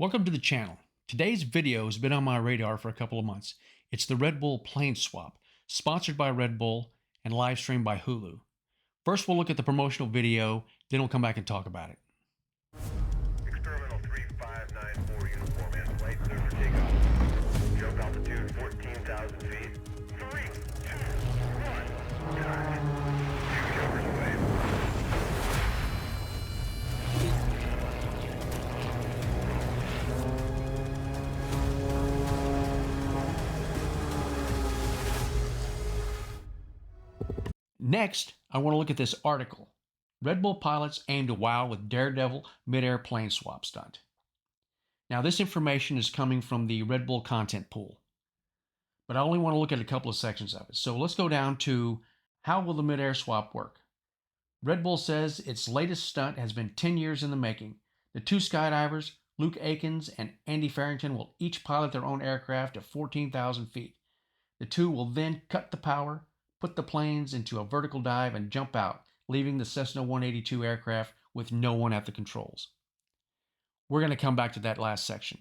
Welcome to the channel. Today's video has been on my radar for a couple of months. It's the Red Bull plane swap, sponsored by Red Bull and live streamed by Hulu. First, we'll look at the promotional video, then we'll come back and talk about it. Experimental 3594 uniform and flight clear for takeoff. Jump altitude 14,000 feet. 3, 2, 1, go. Two jumpers away. Next, I want to look at this article. Red Bull pilots aim to wow with daredevil mid-air plane swap stunt. Now, this information is coming from the Red Bull content pool, but I only want to look at a couple of sections of it. So let's go down to how will the mid-air swap work? Red Bull says its latest stunt has been 10 years in the making. The two skydivers, Luke Aikens and Andy Farrington, will each pilot their own aircraft at 14,000 feet. The two will then cut the power, put the planes into a vertical dive, and jump out, leaving the Cessna 182 aircraft with no one at the controls. We're going to come back to that last section.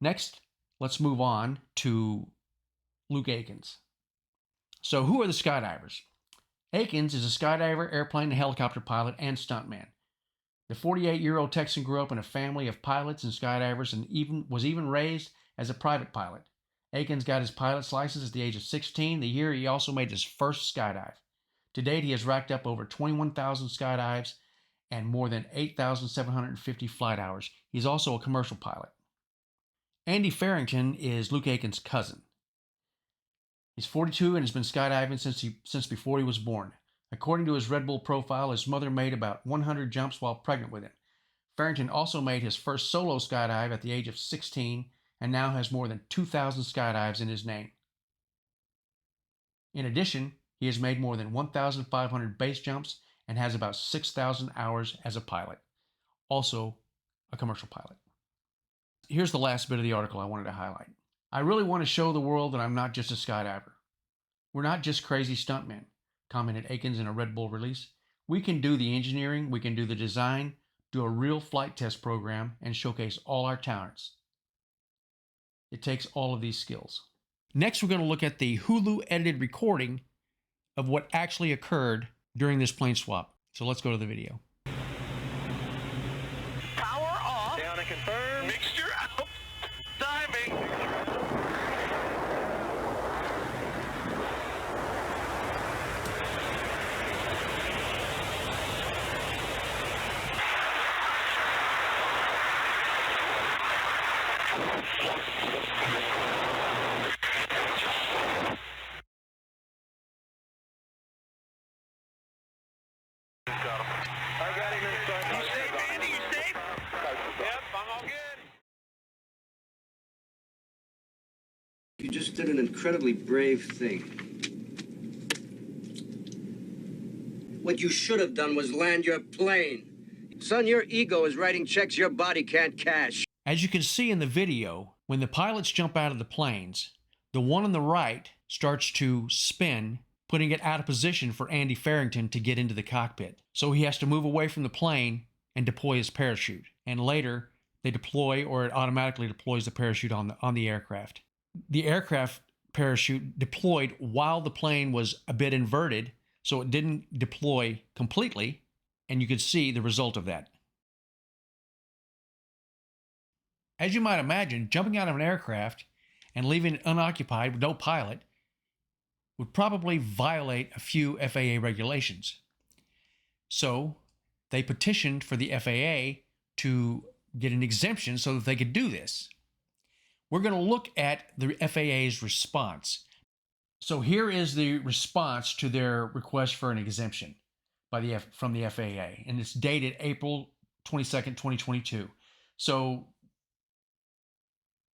Next, let's move on to Luke Aikens. So who are the skydivers? Aikens is a skydiver, airplane and helicopter pilot, and stuntman. The 48-year-old Texan grew up in a family of pilots and skydivers and was even raised as a private pilot. Aikens got his pilot's license at the age of 16, the year he also made his first skydive. To date, he has racked up over 21,000 skydives and more than 8,750 flight hours. He's also a commercial pilot. Andy Farrington is Luke Aikens' cousin. He's 42 and has been skydiving since before he was born. According to his Red Bull profile, his mother made about 100 jumps while pregnant with him. Farrington also made his first solo skydive at the age of 16 and now has more than 2,000 skydives in his name. In addition, he has made more than 1,500 base jumps and has about 6,000 hours as a pilot, also a commercial pilot. Here's the last bit of the article I wanted to highlight. I really want to show the world that I'm not just a skydiver. We're not just crazy stuntmen, commented Aikens in a Red Bull release. We can do the engineering, we can do the design, do a real flight test program, and showcase all our talents. It takes all of these skills. Next, we're going to look at the Hulu edited recording of what actually occurred during this plane swap. So let's go to the video. Power off. Down and confirm. Mixture out. Diving. I got him inside. You safe, Andy? You safe? Yep, I'm all good. You just did an incredibly brave thing. What you should have done was land your plane. Son, your ego is writing checks your body can't cash. As you can see in the video, when the pilots jump out of the planes, the one on the right starts to spin, putting it out of position for Andy Farrington to get into the cockpit. So he has to move away from the plane and deploy his parachute. And later, they deploy, or it automatically deploys the parachute on the aircraft. The aircraft parachute deployed while the plane was a bit inverted, so it didn't deploy completely, and you could see the result of that. As you might imagine, jumping out of an aircraft and leaving it unoccupied with no pilot would probably violate a few FAA regulations. So they petitioned for the FAA to get an exemption so that they could do this. We're going to look at the FAA's response. So here is the response to their request for an exemption from the FAA, and it's dated April 22nd, 2022. So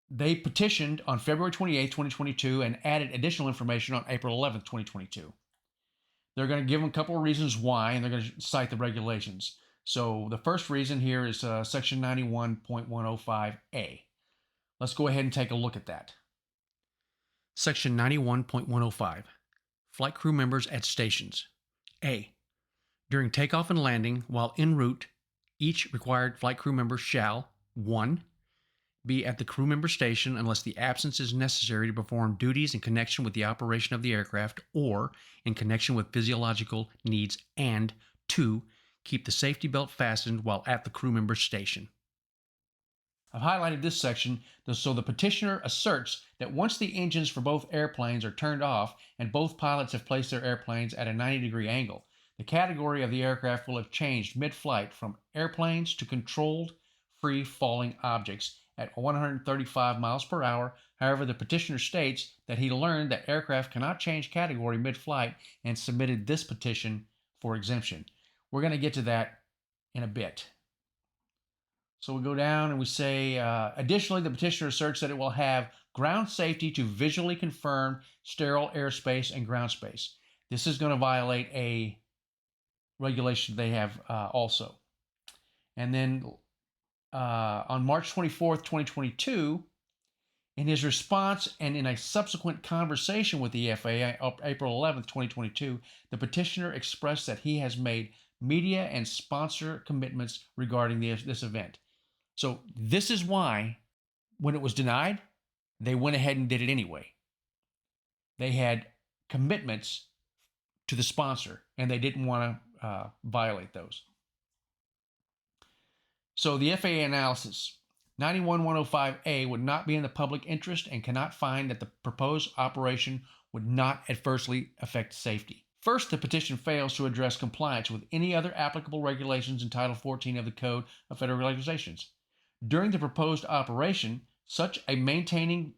they petitioned on February 28, 2022, and added additional information on April 11th, 2022. They're going to give them a couple of reasons why, and they're going to cite the regulations. So the first reason here is Section 91.105A. Let's go ahead and take a look at that. Section 91.105. Flight crew members at stations. A. During takeoff and landing, while en route, each required flight crew member shall 1. be at the crew member station unless the absence is necessary to perform duties in connection with the operation of the aircraft or in connection with physiological needs, and 2, keep the safety belt fastened while at the crew member station. I've highlighted this section so the petitioner asserts that once the engines for both airplanes are turned off and both pilots have placed their airplanes at a 90-degree angle, the category of the aircraft will have changed mid-flight from airplanes to controlled free-falling objects at 135 miles per hour. However, the petitioner states that he learned that aircraft cannot change category mid-flight and submitted this petition for exemption. We're going to get to that in a bit. So we go down and we say, additionally, the petitioner asserts that it will have ground safety to visually confirm sterile airspace and ground space. This is going to violate a regulation they have also. And then on March 24th, 2022, in his response and in a subsequent conversation with the FAA, April 11th, 2022, the petitioner expressed that he has made media and sponsor commitments regarding this event. So this is why, when it was denied, they went ahead and did it anyway. They had commitments to the sponsor, and they didn't want to violate those. So the FAA analysis, 91105A would not be in the public interest and cannot find that the proposed operation would not adversely affect safety. First, the petition fails to address compliance with any other applicable regulations in Title 14 of the Code of Federal Regulations. During the proposed operation, such as maintaining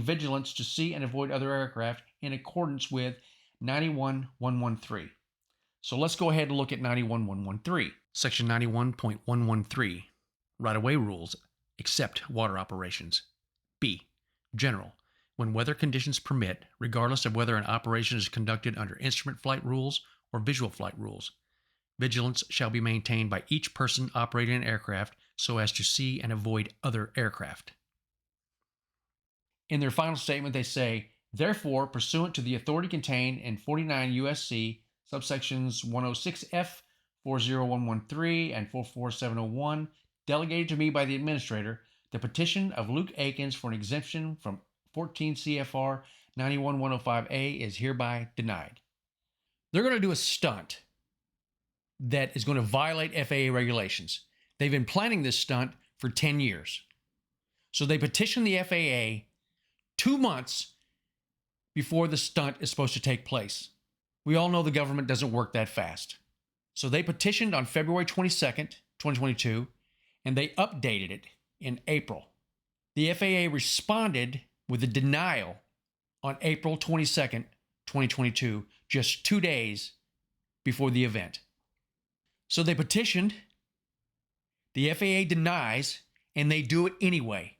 vigilance to see and avoid other aircraft in accordance with 91113. So let's go ahead and look at 91113. Section 91.113, right-of-way rules, except water operations. B, general, when weather conditions permit, regardless of whether an operation is conducted under instrument flight rules or visual flight rules. Vigilance shall be maintained by each person operating an aircraft so as to see and avoid other aircraft. In their final statement, they say, therefore, pursuant to the authority contained in 49 U.S.C. subsections 106F, 40113, and 44701, delegated to me by the administrator, the petition of Luke Akins for an exemption from 14 CFR 91105A is hereby denied. They're going to do a stunt that is going to violate FAA regulations. They've been planning this stunt for 10 years. So they petitioned the FAA 2 months before the stunt is supposed to take place. We all know the government doesn't work that fast. So they petitioned on February 22nd, 2022, and they updated it in April. The FAA responded with a denial on April 22nd, 2022, just 2 days before the event. So they petitioned, the FAA denies, and they do it anyway.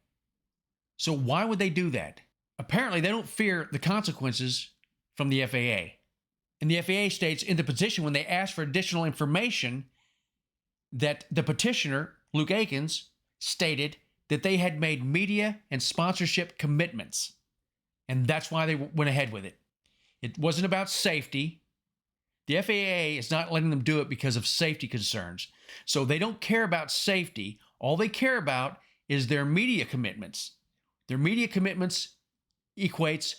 So why would they do that? Apparently, they don't fear the consequences from the FAA. And the FAA states in the petition, when they asked for additional information, that the petitioner, Luke Akins, stated that they had made media and sponsorship commitments. And that's why they went ahead with it. It wasn't about safety. The FAA is not letting them do it because of safety concerns. So they don't care about safety. All they care about is their media commitments. Their media commitments equates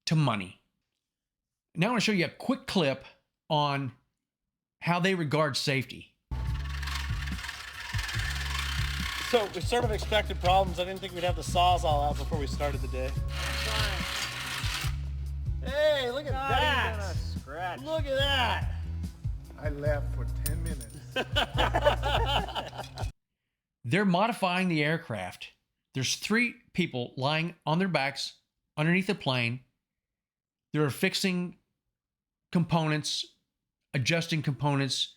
to money. Now I want to show you a quick clip on how they regard safety. So we sort of expected problems. I didn't think we'd have the Sawzall out before we started the day. Hey, look at that! Look at that! I left for 10 minutes. They're modifying the aircraft. There's 3 people lying on their backs underneath the plane. They're fixing components, adjusting components,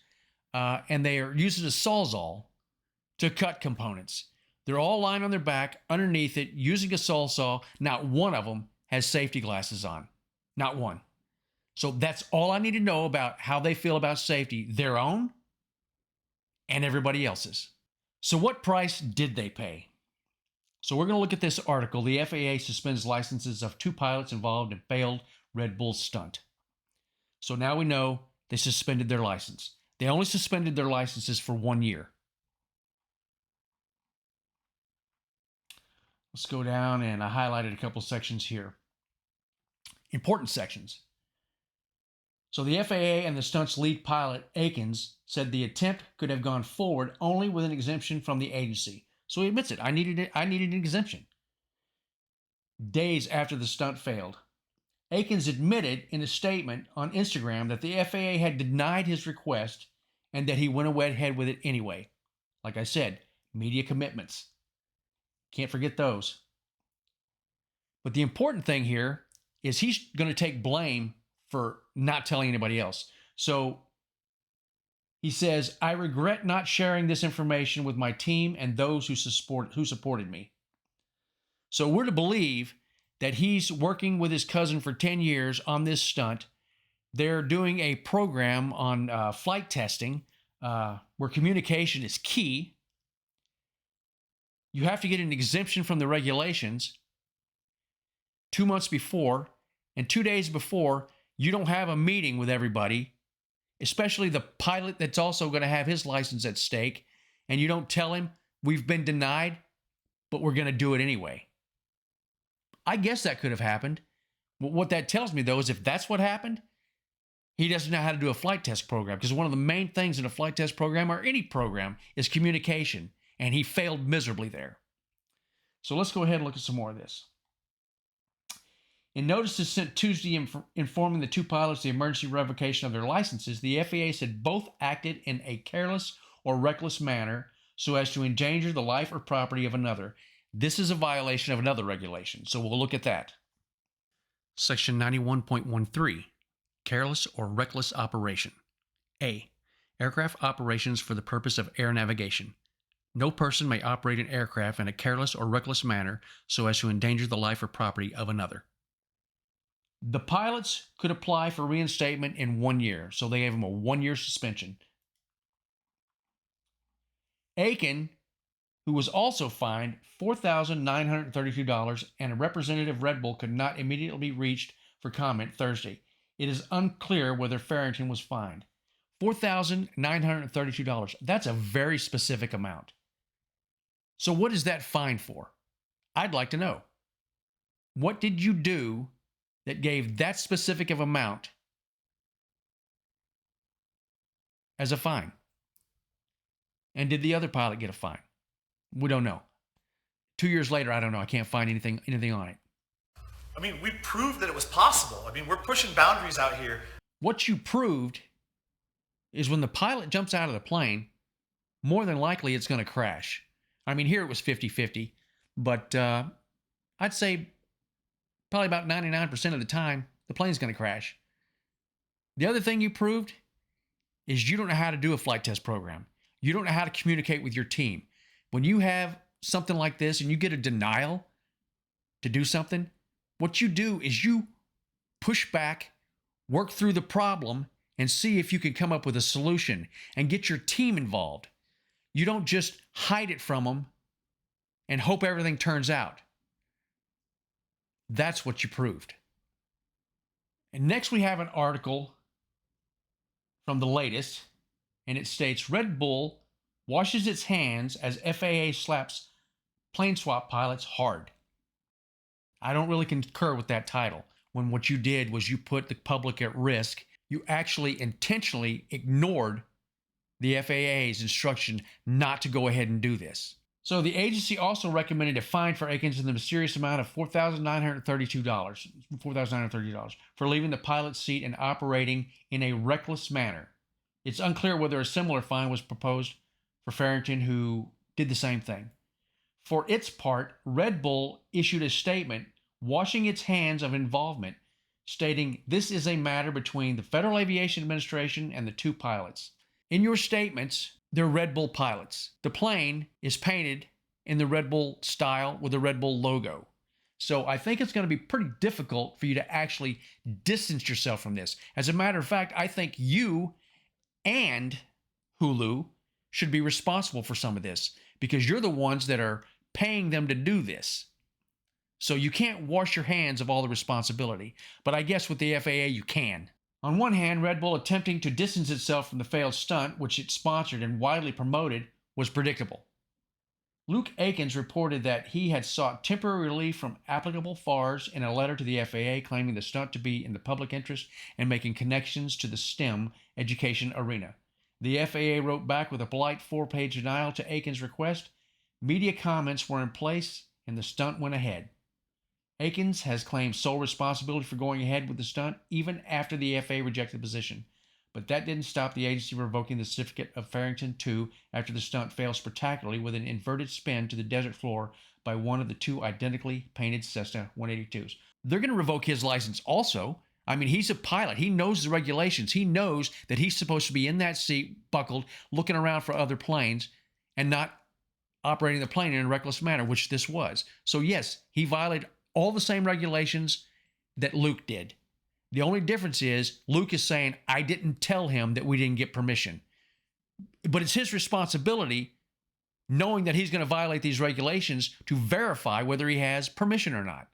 and they are using a Sawzall to cut components. They're all lying on their back underneath it using a Sawzall. Not one of them has safety glasses on. Not one. So that's all I need to know about how they feel about safety, their own and everybody else's. So what price did they pay? So we're going to look at this article. The FAA suspends licenses of 2 pilots involved in failed Red Bull stunt. So now we know they suspended their license. They only suspended their licenses for 1 year. Let's go down, and I highlighted a couple sections here. Important sections. So the FAA and the stunt's lead pilot, Akins, said the attempt could have gone forward only with an exemption from the agency. So he admits it. I needed an exemption. Days after the stunt failed, Akins admitted in a statement on Instagram that the FAA had denied his request and that he went ahead with it anyway. Like I said, media commitments. Can't forget those. But the important thing here is he's going to take blame for not telling anybody else. So he says, I regret not sharing this information with my team and those who supported me. So we're to believe that he's working with his cousin for 10 years on this stunt. They're doing a program on flight testing where communication is key. You have to get an exemption from the regulations 2 months before, and 2 days before, you don't have a meeting with everybody, especially the pilot that's also going to have his license at stake, and you don't tell him, we've been denied, but we're going to do it anyway. I guess that could have happened. What that tells me, though, is if that's what happened, he doesn't know how to do a flight test program, because one of the main things in a flight test program, or any program, is communication, and he failed miserably there. So let's go ahead and look at some more of this. In notices sent Tuesday informing the two pilots the emergency revocation of their licenses, the FAA said both acted in a careless or reckless manner so as to endanger the life or property of another. This is a violation of another regulation, so we'll look at that. Section 91.13, careless or reckless operation. A, aircraft operations for the purpose of air navigation. No person may operate an aircraft in a careless or reckless manner so as to endanger the life or property of another. The pilots could apply for reinstatement in 1 year, so they gave him a 1-year suspension. Aiken, who was also fined $4,932, and a representative of Red Bull could not immediately be reached for comment Thursday. It is unclear whether Farrington was fined. $4,932. That's a very specific amount. So what is that fine for? I'd like to know. What did you do that gave that specific of amount as a fine? And did the other pilot get a fine? We don't know. 2 years later, I don't know. I can't find anything on it. I mean, we proved that it was possible. I mean, we're pushing boundaries out here. What you proved is when the pilot jumps out of the plane, more than likely it's going to crash. I mean, here it was 50-50, but I'd say probably about 99% of the time, the plane's going to crash. The other thing you proved is you don't know how to do a flight test program. You don't know how to communicate with your team. When you have something like this and you get a denial to do something, what you do is you push back, work through the problem, and see if you can come up with a solution and get your team involved. You don't just hide it from them and hope everything turns out. That's what you proved. And next we have an article from the latest, and it states Red Bull washes its hands as FAA slaps plane swap pilots hard. I don't really concur with that title, when what you did was you put the public at risk. You actually intentionally ignored the FAA's instruction not to go ahead and do this. So the agency also recommended a fine for Akins in the mysterious amount of $4,930 for leaving the pilot's seat and operating in a reckless manner. It's unclear whether a similar fine was proposed for Farrington, who did the same thing. For its part, Red Bull issued a statement washing its hands of involvement, stating this is a matter between the Federal Aviation Administration and the two pilots. In your statements, they're Red Bull pilots. The plane is painted in the Red Bull style with the Red Bull logo. So I think it's going to be pretty difficult for you to actually distance yourself from this. As a matter of fact, I think you and Hulu should be responsible for some of this, because you're the ones that are paying them to do this. So you can't wash your hands of all the responsibility. But I guess with the FAA, you can. On one hand, Red Bull attempting to distance itself from the failed stunt, which it sponsored and widely promoted, was predictable. Luke Akins reported that he had sought temporary relief from applicable FARs in a letter to the FAA claiming the stunt to be in the public interest and making connections to the STEM education arena. The FAA wrote back with a polite 4-page denial to Akins' request. Media comments were in place and the stunt went ahead. Akins has claimed sole responsibility for going ahead with the stunt even after the FAA rejected the position. But that didn't stop the agency from revoking the certificate of Farrington 2 after the stunt failed spectacularly with an inverted spin to the desert floor by one of the 2 identically painted Cessna 182s. They're going to revoke his license also. I mean, he's a pilot. He knows the regulations. He knows that he's supposed to be in that seat, buckled, looking around for other planes and not operating the plane in a reckless manner, which this was. So yes, he violated all the same regulations that Luke did. The only difference is Luke is saying, I didn't tell him that we didn't get permission. But it's his responsibility, knowing that he's going to violate these regulations, to verify whether he has permission or not.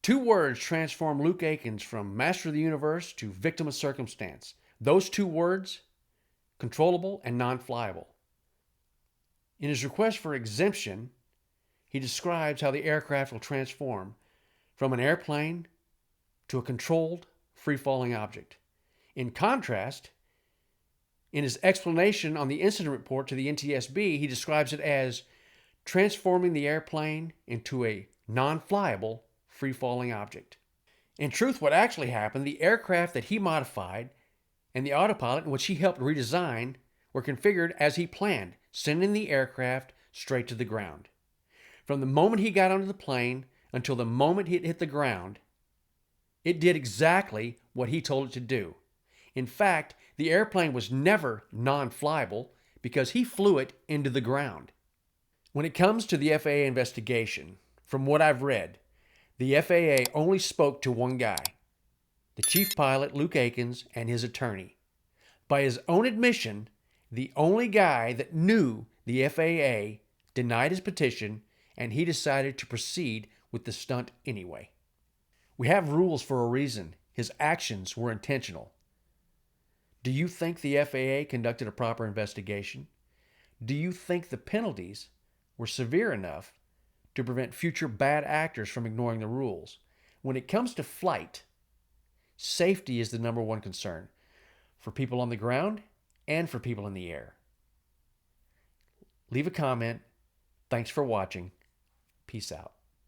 2 words transform Luke Akins from master of the universe to victim of circumstance. Those 2 words, controllable and non-flyable. In his request for exemption, he describes how the aircraft will transform from an airplane to a controlled, free-falling object. In contrast, in his explanation on the incident report to the NTSB, he describes it as transforming the airplane into a non-flyable, free-falling object. In truth, what actually happened, the aircraft that he modified and the autopilot in which he helped redesign were configured as he planned, sending the aircraft straight to the ground. From the moment he got onto the plane until the moment it hit the ground, it did exactly what he told it to do. In fact, the airplane was never non-flyable because he flew it into the ground. When it comes to the FAA investigation, from what I've read, the FAA only spoke to one guy, the chief pilot, Luke Akins, and his attorney. By his own admission, the only guy that knew the FAA denied his petition, and he decided to proceed with the stunt anyway. We have rules for a reason. His actions were intentional. Do you think the FAA conducted a proper investigation? Do you think the penalties were severe enough to prevent future bad actors from ignoring the rules? When it comes to flight, safety is the number one concern for people on the ground and for people in the air. Leave a comment. Thanks for watching. Peace out.